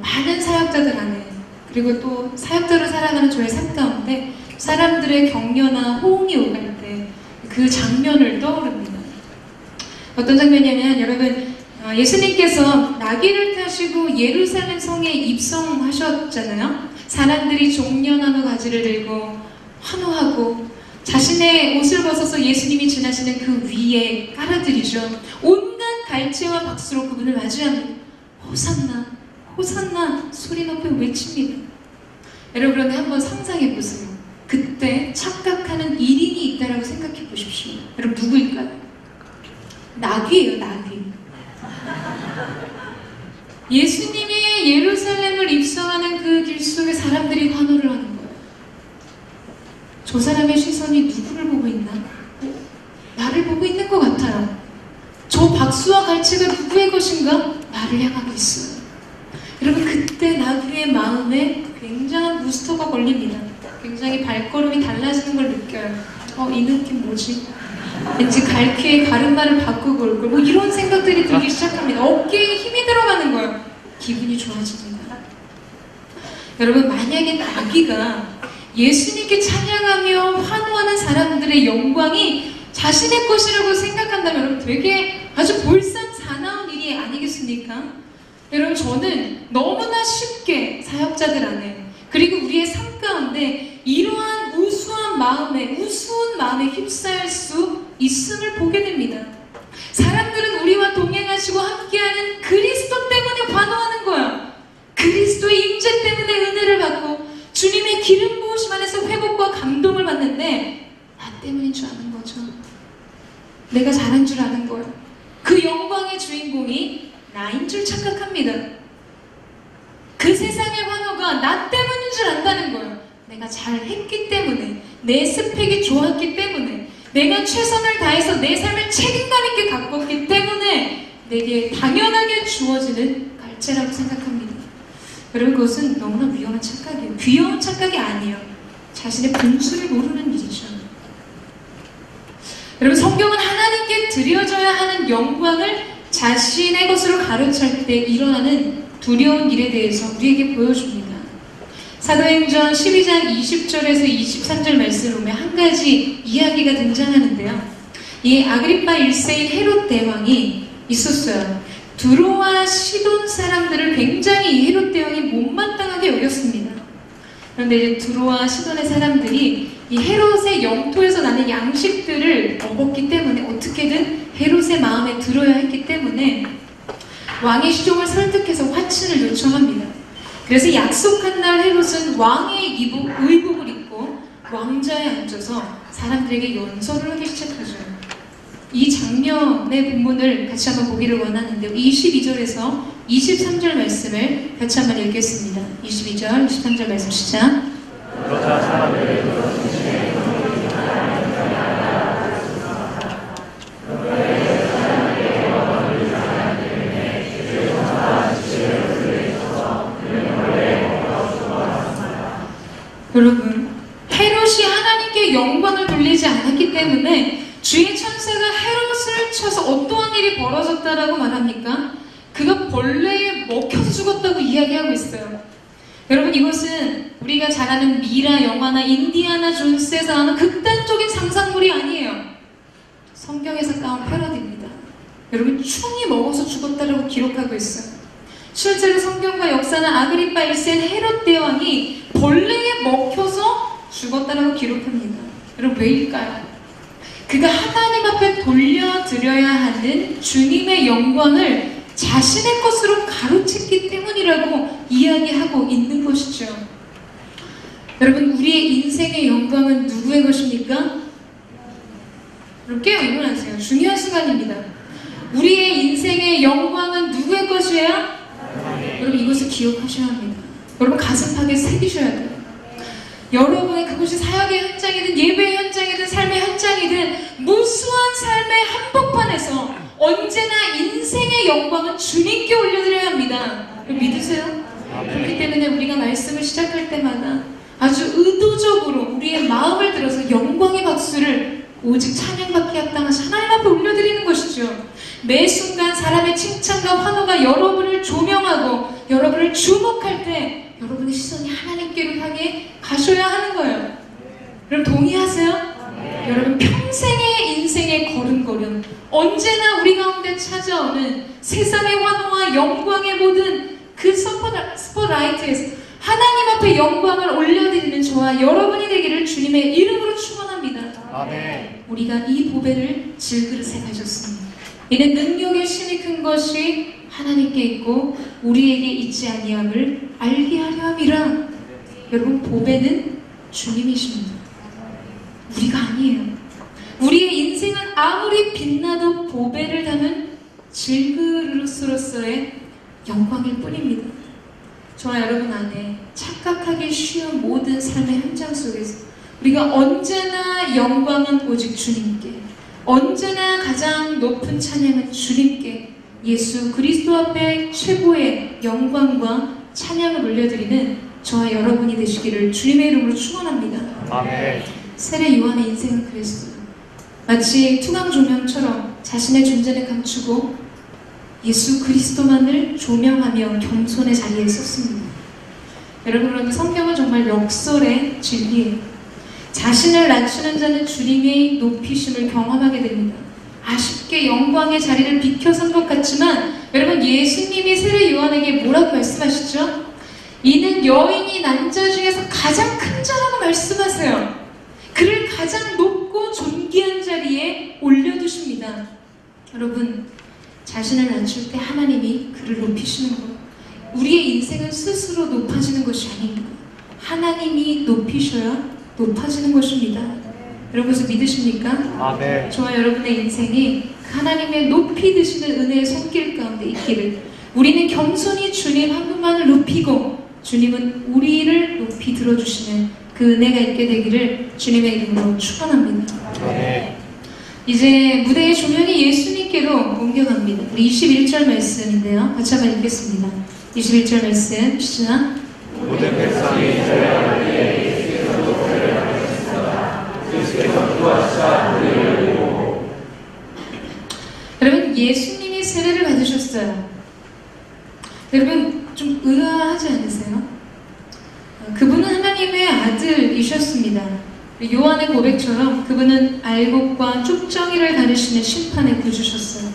많은 사역자들 안에 그리고 또 사역자로 살아가는 저의 삶 가운데 사람들의 격려나 호응이 오갈 때 그 장면을 떠오릅니다. 어떤 장면이냐면 여러분 예수님께서 나귀를 타시고 예루살렘 성에 입성하셨잖아요. 사람들이 종려나무 가지를 들고 환호하고 자신의 옷을 벗어서 예수님이 지나시는 그 위에 깔아드리죠. 온갖 갈채와 박수로 그분을 맞이합니다. 호산나, 호산나 소리 높여 외칩니다. 여러분 그런데 한번 상상해 보세요. 그때 착각하는 1인이 있다라고 생각해 보십시오. 여러분 누구일까요? 나귀예요, 나귀. 예수님이 예루살렘을 입성하는 그 길 속에 사람들이 환호를 하는 거예요. 저 사람의 시선이 누구를 보고 있나? 나를 보고 있는 것 같아요. 저 박수와 갈채가 누구의 것인가? 나를 향하고 있어요. 여러분 그때 나귀의 마음에 굉장한 부스터가 걸립니다. 굉장히 발걸음이 달라지는 걸 느껴요. 이 느낌 뭐지? 왠지 갈퀴의 가르마를 바꾸고 올 걸. 뭐 이런 생각들이 들기 시작합니다. 어깨에 힘이 들어가는 거예요. 기분이 좋아집니다. 여러분 만약에 나귀가 예수님께 찬양하며 환호하는 사람들의 영광이 자신의 것이라고 생각한다면 여러분 되게 아주 볼상사나운 일이 아니겠습니까? 여러분 저는 너무나 쉽게 사역자들 안에 그리고 우리의 삶 가운데 이러한 우스운 마음에 휩싸일 수 있음을 보게 됩니다. 사람들은 우리와 동행하시고 함께하는 그리스도 때문에 환호하는 거야. 그리스도의 임재 때문에 은혜를 받고 주님의 기름 부으심 안에서 회복과 감동을 받는데 나 때문인 줄 아는 거죠. 내가 잘한 줄 아는 거야. 그 영광의 주인공이 나인 줄 착각합니다. 그 세상의 환호가 나 때문인 줄 안다는 거예요. 내가 잘했기 때문에, 내 스펙이 좋았기 때문에, 내가 최선을 다해서 내 삶을 책임감 있게 가꿨기 때문에 내게 당연하게 주어지는 갈채라고 생각합니다. 여러분 그것은 너무나 위험한 착각이에요. 귀여운 착각이 아니에요. 자신의 본수를 모르는 일이죠. 여러분 성경은 하나님께 드려져야 하는 영광을 자신의 것으로 가로챌 때 일어나는 두려운 일에 대해서 우리에게 보여줍니다. 사도행전 12장 20절에서 23절 말씀을 보면 한 가지 이야기가 등장하는데요. 이 아그리파 1세인 헤롯 대왕이 있었어요. 두로와 시돈 사람들을 굉장히 이 헤롯 대왕이 못마땅하게 여겼습니다. 그런데 이제 두로와 시돈의 사람들이 이 헤롯의 영토에서 나는 양식들을 먹었기 때문에 어떻게든 헤롯의 마음에 들어야 했기 때문에 왕의 시종을 설득해서 화친을 요청합니다. 그래서 약속한 날 헤롯은 왕의 의복을 입고 왕좌에 앉아서 사람들에게 연설을 하기 시작하죠. 이 장면의 본문을 같이 한번 보기를 원하는데요. 22절에서 23절 말씀을 같이 한번 읽겠습니다. 22절, 23절 말씀 시작. 여러분, 헤롯이 하나님께 영광을 돌리지 않았기 때문에 주의 천사가 헤롯을 쳐서 어떠한 일이 벌어졌다라고 말합니까? 그가 벌레에 먹혀서 죽었다고 이야기하고 있어요. 여러분 이것은 우리가 잘 아는 미라 영화나 인디아나 존스에서 나오는 극단적인 상상물이 아니에요. 성경에서 따온 패러디입니다. 여러분 충이 먹어서 죽었다라고 기록하고 있어요. 실제로 성경과 역사는 아그리파 1세인 헤롯 대왕이 벌레에 먹혀서 죽었다라고 기록합니다. 여러분 왜일까요? 그가 하나님 앞에 돌려드려야 하는 주님의 영광을 자신의 것으로 가로챘기 때문이라고 이야기하고 있는 것이죠. 여러분 우리의 인생의 영광은 누구의 것입니까? 여러분 깨어 일어나세요. 중요한 순간입니다. 우리의 인생의 영광은 누구의 것이에요? 여러분 이것을 기억하셔야 합니다. 여러분 가슴팍에 새기셔야 돼요. 여러분의 그것이 사역의 현장이든 예배의 현장이든 삶의 현장이든 무수한 삶의 한복판에서 언제나 인생의 영광은 주님께 올려드려야 합니다. 믿으세요? 그렇기 때문에 우리가 말씀을 시작할 때마다 아주 의도적으로 우리의 마음을 들어서 영광의 박수를 오직 찬양받기 합당하신 하나님 앞에 올려드리는 것이죠. 매 순간 사람의 칭찬과 환호가 여러분을 조명하고 여러분을 주목할 때 여러분의 시선이 하나님께로 향해 가셔야 하는 거예요. 여러분 동의하세요? 여러분 평생의 인생의 걸음걸음 언제나 우리 가운데 찾아오는 세상의 환호와 영광의 모든 그 스포트라이트에서 하나님 앞에 영광을 올려드리는 저와 여러분이 되기를 주님의 이름으로 축원합니다. 아멘. 우리가 이 보배를 질그릇에 가졌습니다. 이는 능력의 신이 큰 것이 하나님께 있고 우리에게 있지 아니함을 알게 하려 함이라. 여러분 보배는 주님이십니다. 우리가 아니에요. 우리의 인생은 아무리 빛나도 보배를 담은 질그릇으로서의 영광일 뿐입니다. 저와 여러분 안에 착각하기 쉬운 모든 삶의 현장 속에서 우리가 언제나 영광은 오직 주님께, 언제나 가장 높은 찬양은 주님께, 예수 그리스도 앞에 최고의 영광과 찬양을 올려드리는 저와 여러분이 되시기를 주님의 이름으로 축원합니다. 아멘. 세례 요한의 인생은 그랬어요. 마치 투광 조명처럼 자신의 존재를 감추고 예수 그리스도만을 조명하며 겸손의 자리에 섰습니다. 여러분, 그런데 성경은 정말 역설의 진리예요. 자신을 낮추는 자는 주님의 높이심을 경험하게 됩니다. 아쉽게 영광의 자리를 비켜선 것 같지만 여러분, 예수님이 세례 요한에게 뭐라고 말씀하시죠? 이는 여인이 난 자 중에서 가장 큰 자라고 말씀하세요. 그를 가장 높고 존귀한 자리에 올려두십니다. 여러분, 자신을 낮출 때 하나님이 그를 높이시는 거예요. 우리의 인생은 스스로 높아지는 것이 아닙니다. 하나님이 높이셔야 높아지는 것입니다. 여러분, 그래서 믿으십니까? 아멘. 저와 여러분의 인생이 하나님의 높이 드시는 은혜의 손길 가운데 있기를, 우리는 겸손히 주님 한 분만을 높이고 주님은 우리를 높이 들어주시는 그 은혜가 있게 되기를 주님의 이름으로 축원합니다. 아멘. 이제 무대의 조명이 예수님께로 옮겨갑니다. 우리 21절 말씀인데요. 같이 한번 읽겠습니다. 21절 말씀 시작. 모든 백성이 저희에게 예수께서 높이를 받으셨습니다. 예수께서 구하시사 우리를 보고. 여러분, 예수님이 세례를 받으셨어요. 여러분, 좀 의아하지 않으세요? 그분은 하나님의 아들이셨습니다. 요한의 고백처럼 그분은 알곡과 쪽정이를 가르시는 심판의 구주셨어요.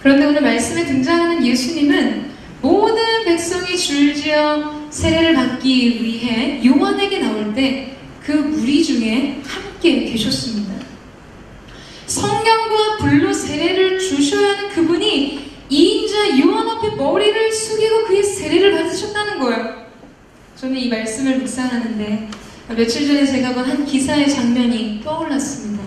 그런데 오늘 말씀에 등장하는 예수님은 모든 백성이 줄지어 세례를 받기 위해 요한에게 나올 때 그 무리 중에 함께 계셨습니다. 성령과 불로 세례를 주셔야 하는 그분이 이인자 요한 앞에 머리를 숙이고 그의 세례를 받으셨다는 거예요. 저는 이 말씀을 묵상하는데 며칠 전에 제가 본 한 기사의 장면이 떠올랐습니다.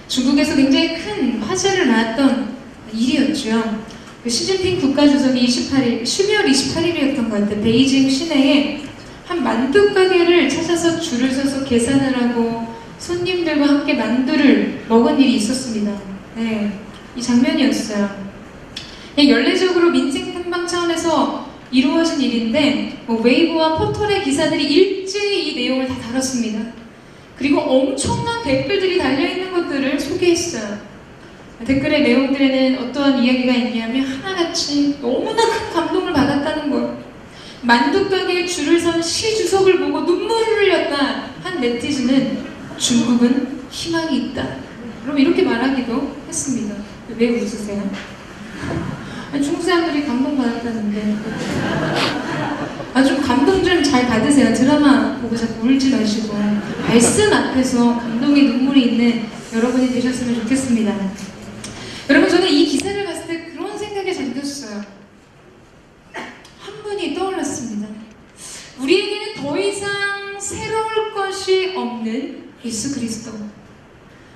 중국에서 굉장히 큰 화제를 낳았던 일이었죠. 시진핑 국가주석이 12월 28일이었던 것 같아요. 베이징 시내에 한 만두 가게를 찾아서 줄을 서서 계산을 하고 손님들과 함께 만두를 먹은 일이 있었습니다. 네, 이 장면이었어요. 연례적으로 민생 탐방 차원에서 이루어진 일인데 웨이보와 포털의 기사들이 일제히 이 내용을 다 다뤘습니다. 그리고 엄청난 댓글들이 달려있는 것들을 소개했어요. 댓글의 내용들에는 어떠한 이야기가 있냐면 하나같이 너무나 큰 감동을 받았다는 것, 만두 가게에 줄을 선 시 주석을 보고 눈물을 흘렸다 한 네티즌은 중국은 희망이 있다, 그럼 이렇게 말하기도 했습니다. 왜 웃으세요? 중국 사람들이 감동받았다는데 좀 감동 좀 잘 받으세요. 드라마 보고 자꾸 울지 마시고 말씀 앞에서 감동의 눈물이 있는 여러분이 되셨으면 좋겠습니다. 여러분, 저는 이 기사를 봤을 때 그런 생각에 잠겼어요. 한 분이 떠올랐습니다. 우리에게는 더 이상 새로울 것이 없는 예수 그리스도.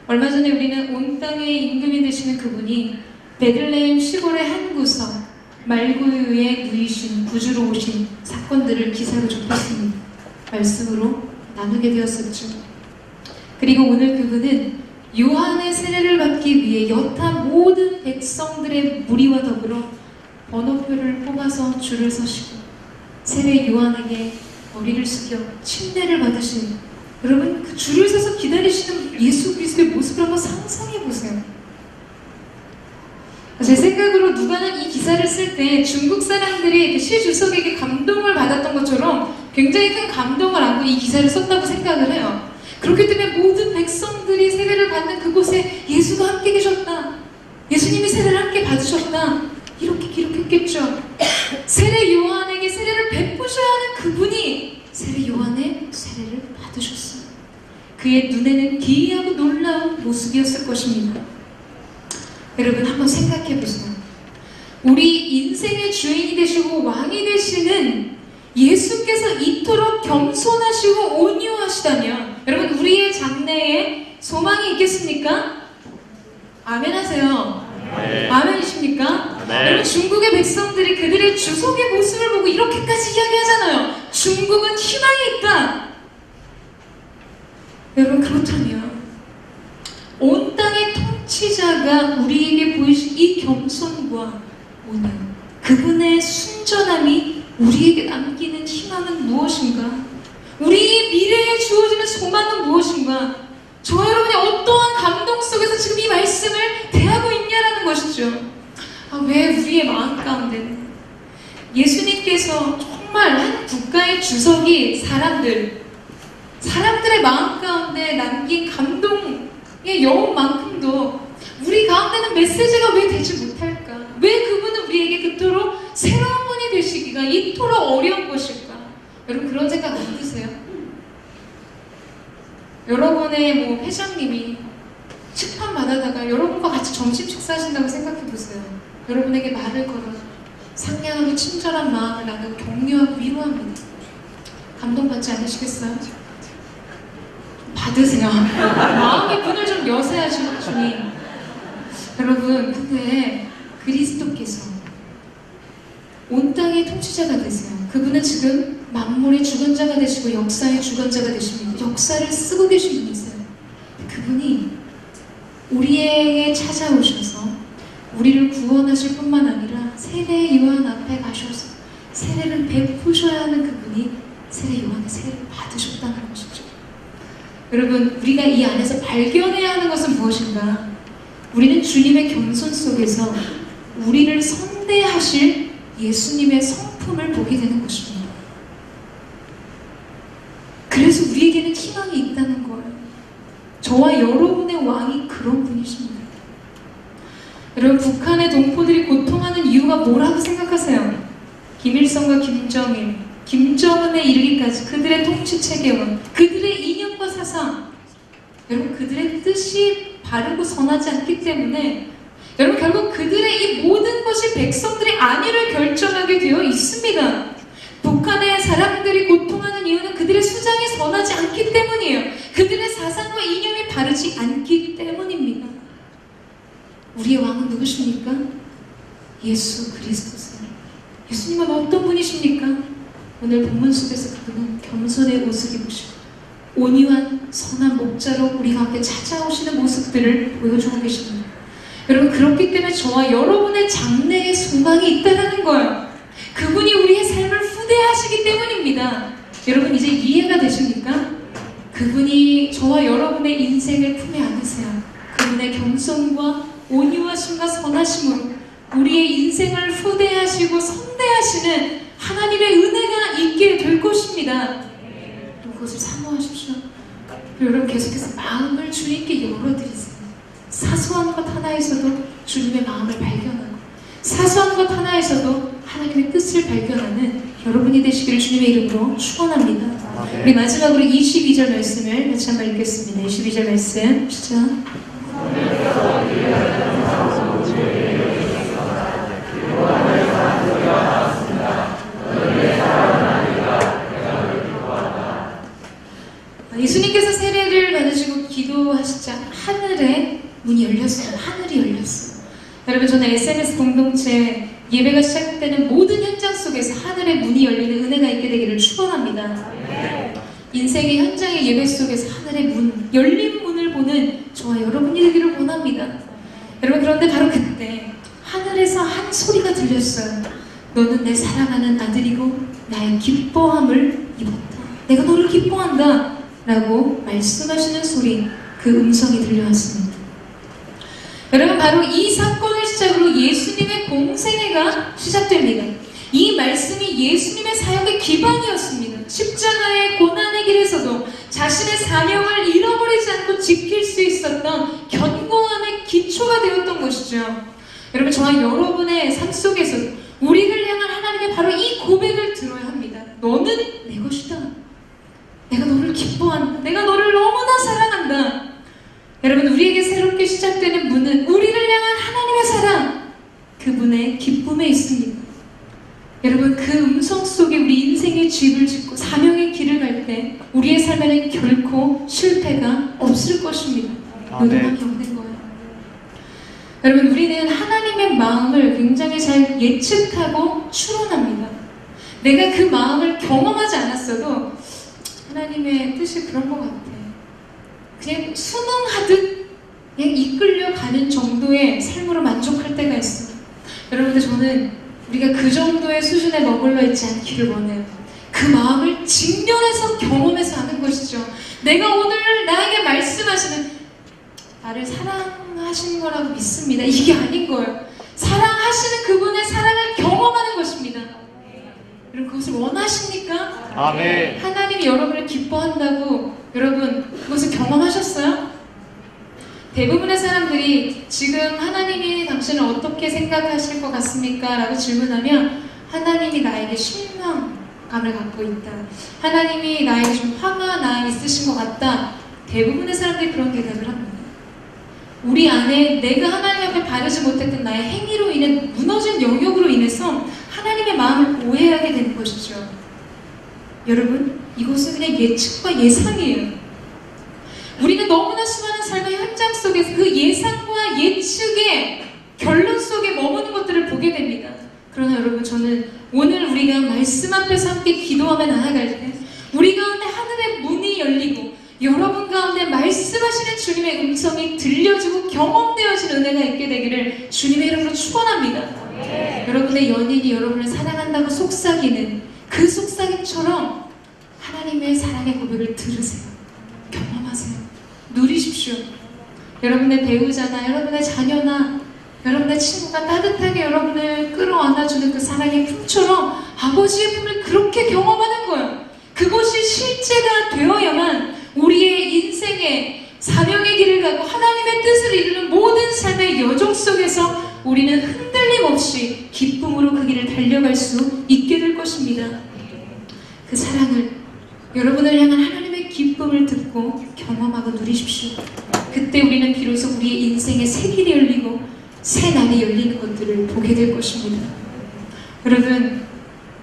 얼마 전에 우리는 온 땅의 임금이 되시는 그분이 베들레헴 시골의 한 구석 말구유에 누이신 구주로 오신 사건들을 기사로 접했습니다. 말씀으로 나누게 되었었죠. 그리고 오늘 그분은 요한의 세례를 받기 위해 여타 모든 백성들의 무리와 더불어 번호표를 뽑아서 줄을 서시고 세례 요한에게 머리를 숙여 침례를 받으신, 여러분, 그 줄을 서서 기다리시는 예수 그리스도의 모습을 한번 상상해 보세요. 제 생각으로 누가는 이 기사를 쓸 때 중국 사람들이 시 주석에게 감동을 받았던 것처럼 굉장히 큰 감동을 안고 이 기사를 썼다고 생각을 해요. 그렇기 때문에 모든 백성들이 세례를 받는 그곳에 예수가 함께 계셨다. 예수님이 세례를 함께 받으셨다. 이렇게 기록했겠죠. 세례 요한에게 세례를 베푸셔야 하는 그분이 세례 요한의 세례를 받으셨어요. 그의 눈에는 기이하고 놀라운 모습이었을 것입니다. 여러분 한번 생각해 보세요. 우리 인생의 주인이 되시고 왕이 되시는 예수께서 이토록 겸손하시고 온유하시다면 여러분 우리의 장래에 소망이 있겠습니까? 아멘 하세요. 네. 아멘이십니까? 네. 여러분 중국의 백성들이 그들의 주석의 모습을 보고 이렇게까지 이야기하잖아요. 중국은 희망이 있다. 여러분 그렇다면 온 땅의 통치자가 우리에게 보이신 이 겸손과 온유, 그분의 순전함이 우리에게 남기는 희망은 무엇인가? 우리의 미래에 주어지는 소망은 무엇인가? 저와 여러분이 어떠한 감동 속에서 지금 이 말씀을 대하고 있냐라는 것이죠. 왜 우리의 마음 가운데 예수님께서 정말 한 국가의 주석이 사람들의 마음 가운데 남긴 감동의 여운만큼도 우리 가운데는 메시지가 왜 되지 못할까? 왜 그분은 우리에게 그토록 새로운 분이 되시기가 이토록 어려운 것일까? 여러분 그런 생각 안 드세요? 여러분의 회장님이 식판 받아다가 여러분과 같이 점심 식사하신다고 생각해 보세요. 여러분에게 말을 걸어 상냥하고 친절한 마음을 나누고 격려하고 위로합니다. 감동받지 않으시겠어요? 받으세요. 마음의 문을 좀 여세요, 주님. 여러분, 근데 그리스도께서 온 땅의 통치자가 되세요. 그분은 지금 만물의 주권자가 되시고 역사의 주권자가 되십니다. 역사를 쓰고 계신 분이세요. 그분이 우리에게 찾아오셔서 우리를 구원하실 뿐만 아니라 세례 요한 앞에 가셔서 세례를 베푸셔야 하는 그분이 세례 요한의 세례를 받으셨다는 것이죠. 여러분, 우리가 이 안에서 발견해야 하는 것은 무엇인가? 우리는 주님의 겸손 속에서 우리를 선대하실 예수님의 성품을 보게 되는 것입니다. 그래서 우리에게는 희망이 있다는 거예요. 저와 여러분의 왕이 그런 분이십니다. 여러분, 북한의 동포들이 고통하는 이유가 뭐라고 생각하세요? 김일성과 김정일, 김정은에 이르기까지 그들의 통치 체계와 그들의 이념과 사상, 여러분 그들의 뜻이 바르고 선하지 않기 때문에 여러분 결국 그들의 이 모든 것이 백성들의 안위를 결정하게 되어 있습니다. 북한의 사람들이 고통하는 이유는 그들의 수장이 선하지 않기 때문이에요. 그들의 사상과 이념이 바르지 않기 때문입니다. 우리의 왕은 누구십니까? 예수 그리스도세요. 예수님은 어떤 분이십니까? 오늘 본문 속에서 그분은 겸손의 옷을 입으시고 온유한 선한 목자로 우리 가운데 찾아오시는 모습들을 보여주고 계십니다. 여러분 그렇기 때문에 저와 여러분의 장래에 소망이 있다는 거예요. 그분이 우리의 삶을 후대하시기 때문입니다. 여러분 이제 이해가 되십니까? 그분이 저와 여러분의 인생을 품에 안으세요. 그분의 겸손과 온유하심과 선하심으로 우리의 인생을 후대하시고 선대하시는 하나님의 은혜가 있게 될 것입니다. 그것을 사모하십시오. 여러분 계속해서 마음을 주님께 열어드리세요. 사소한 것 하나에서도 주님의 마음을 발견하고 사소한 것 하나에서도 하나님의 뜻을 발견하는 여러분이 되시기를 주님의 이름으로 축원합니다. 우리 마지막으로 22절 말씀을 같이 한번 읽겠습니다. 22절 말씀 시작. 예수님께서 세례를 받으시고 기도하시자 하늘의 문이 열렸어요. 하늘이 열렸어요. 여러분 저는 SNS 공동체 예배가 시작되는 모든 현장 속에서 하늘의 문이 열리는 은혜가 있게 되기를 축원합니다. 인생의 현장의 예배 속에서 하늘의 문, 열린 문을 보는 저와 여러분이 되기를 원합니다. 여러분 그런데 바로 그때 하늘에서 한 소리가 들렸어요. 너는 내 사랑하는 아들이고 나의 기뻐함을 입었다. 내가 너를 기뻐한다 라고 말씀하시는 소리, 그 음성이 들려왔습니다. 여러분 바로 이 사건을 시작으로 예수님의 공생애가 시작됩니다. 이 말씀이 예수님의 사역의 기반이었습니다. 십자가의 고난의 길에서도 자신의 사명을 잃어버리지 않고 지킬 수 있었던 견고함의 기초가 되었던 것이죠. 여러분, 저와 여러분의 삶 속에서 우리를 향한 하나님의 바로 이 고백을 들어야 합니다. 너는 내 것이다. 내가 너를 기뻐한다. 내가 너를 너무나 사랑한다. 여러분, 우리에게 새롭게 시작되는 문은 우리를 향한 하나님의 사랑, 그분의 기쁨에 있습니다. 여러분, 그 음성 속에 우리 인생의 집을 짓고 사명의 길을 갈 때 우리의 삶에는 결코 실패가 없을 것입니다. 요동함이 없는 거예요. 여러분, 우리는 하나님의 마음을 굉장히 잘 예측하고 추론합니다. 내가 그 마음을 경험하지 않았어도 하나님의 뜻이 그런 것 같아. 그냥 순응하듯 그냥 이끌려가는 정도의 삶으로 만족할 때가 있어요. 여러분들, 저는 우리가 그 정도의 수준에 머물러 있지 않기를 원해요. 그 마음을 직면해서 경험해서 하는 것이죠. 내가 오늘 나에게 말씀하시는, 나를 사랑하시는 거라고 믿습니다. 이게 아닌 거예요. 사랑하시는 그분의 사랑을 경험하는 것입니다. 여러분, 그것을 원하십니까? 아멘. 하나님이 여러분을 기뻐한다고 여러분 그것을 경험하셨어요? 대부분의 사람들이 지금 하나님이 당신을 어떻게 생각하실 것 같습니까? 라고 질문하면 하나님이 나에게 실망감을 갖고 있다. 하나님이 나에게 좀 화가 나 있으신 것 같다. 대부분의 사람들이 그런 대답을 합니다. 우리 안에 내가 하나님 앞에 바르지 못했던 나의 행위로 인해 무너진 영역으로 인해서 하나님의 마음을 오해하게 되는 것이죠. 여러분, 이것은 그냥 예측과 예상이에요. 우리는 너무나 수많은 삶의 현장 속에서 그 예상과 예측의 결론 속에 머무는 것들을 보게 됩니다. 그러나 여러분, 저는 오늘 우리가 말씀 앞에서 함께 기도하며 나아갈 때 우리 가운데 하늘의 문이 열리고 여러분 가운데 말씀하시는 주님의 음성이 들려지고 경험되어지는 은혜가 있게 되기를 주님의 이름으로 축원합니다. 여러분의 연인이 여러분을 사랑한다고 속삭이는 그 속삭임처럼 하나님의 사랑의 고백을 들으세요. 경험하세요. 누리십시오. 여러분의 배우자나 여러분의 자녀나 여러분의 친구가 따뜻하게 여러분을 끌어안아주는 그 사랑의 품처럼 아버지의 품을 그렇게 경험하는 거예요. 그것이 실제가 되어야만 우리의 인생의 사명의 길을 가고 하나님의 뜻을 이루는 모든 삶의 여정 속에서 우리는 흔들림 없이 기쁨으로 그 길을 달려갈 수 있게 될 것입니다. 그 사랑을, 여러분을 향한 하나님의 기쁨을 듣고 경험하고 누리십시오. 그때 우리는 비로소 우리의 인생의 새 길이 열리고 새 날이 열리는 것들을 보게 될 것입니다. 여러분,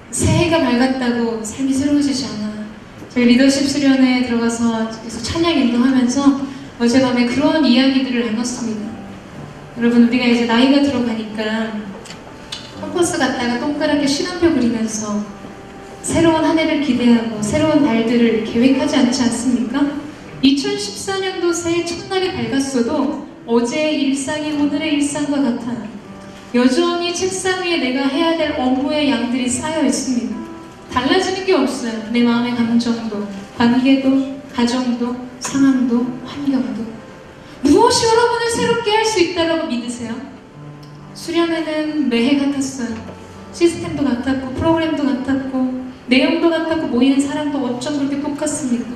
새해가 밝았다고 삶이 새로워지지 않아. 저희 리더십 수련회에 들어가서 계속 찬양 인도하면서 어젯밤에 그런 이야기들을 나눴습니다. 여러분, 우리가 이제 나이가 들어가니까 컴퍼스 갔다가 동그랗게 시간표 그리면서 새로운 한 해를 기대하고 새로운 날들을 계획하지 않지 않습니까? 2014년도 새해 첫날이 밝았어도 어제의 일상이 오늘의 일상과 같아요. 여전히 책상 위에 내가 해야 될 업무의 양들이 쌓여 있습니다. 달라지는 게 없어요. 내 마음의 감정도, 관계도, 가정도, 상황도, 환경도. 무엇이 여러분을 새롭게 할 수 있다고 믿으세요? 수련회는 매해 같았어요. 시스템도 같았고, 프로그램도 같았고, 내용도 같았고, 모이는 사람도 어쩜 그렇게 똑같습니까?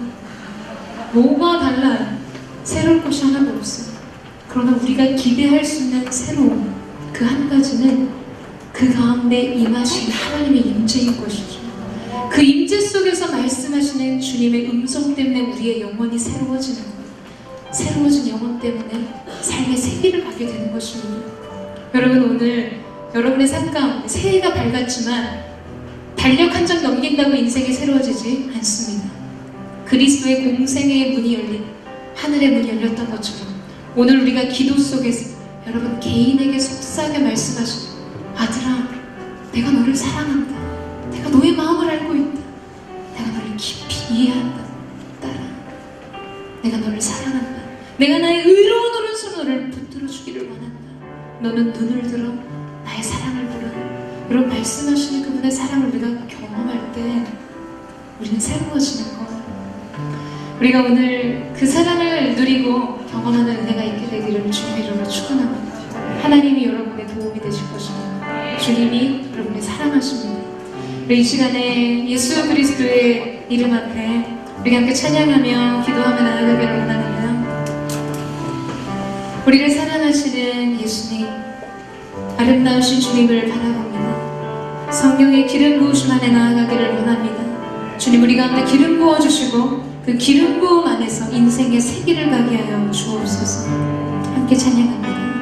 뭐가 달라요? 새로울 것이 하나도 없어요. 그러나 우리가 기대할 수 있는 새로움, 그 한 가지는 그 가운데 임하신 하나님의 임재인 것이죠. 그 임재 속에서 말씀하시는 주님의 음성 때문에 우리의 영혼이 새로워지는 거예요. 새로워진 영혼 때문에 삶의 세기를 갖게 되는 것입니다. 여러분, 오늘 여러분의 삶 가운데 새해가 밝았지만 달력 한 장 넘긴다고 인생이 새로워지지 않습니다. 그리스도의 공생애의 문이 열린, 하늘의 문이 열렸던 것처럼 오늘 우리가 기도 속에서 여러분 개인에게 속삭여 말씀하시는, 아들아, 내가 너를 사랑한다. 내가 너의 마음을 알고 있다. 내가 너를 깊이 이해한다. 딸아, 내가 너를 사랑한다. 내가 나의 의로운 오른손으로 너를 붙들어 주기를 원한다. 너는 눈을 들어 나의 사랑을 보라. 여러분, 말씀하시는 그분의 사랑을 우리가 경험할 때 우리는 새로워지는 거예요. 우리가 오늘 그 사랑을 누리고 경험하는 은혜가 있게 되기를 주님의 이름으로 축원합니다. 하나님이 여러분의 도움이 되실 것입니다. 주님이 여러분을 사랑하십니다. 우리 이 시간에 예수 그리스도의 이름 앞에 우리 함께 찬양하며 기도하며 나아가기를 원합니다. 우리를 사랑하시는 예수님, 아름다우신 주님을 바라봅니다. 성령의 기름 부으심 안에 나아가기를 원합니다. 주님, 우리 가운데 기름 부어주시고 그 기름 부음 안에서 인생의 세기를 가게 하여 주옵소서. 함께 찬양합니다.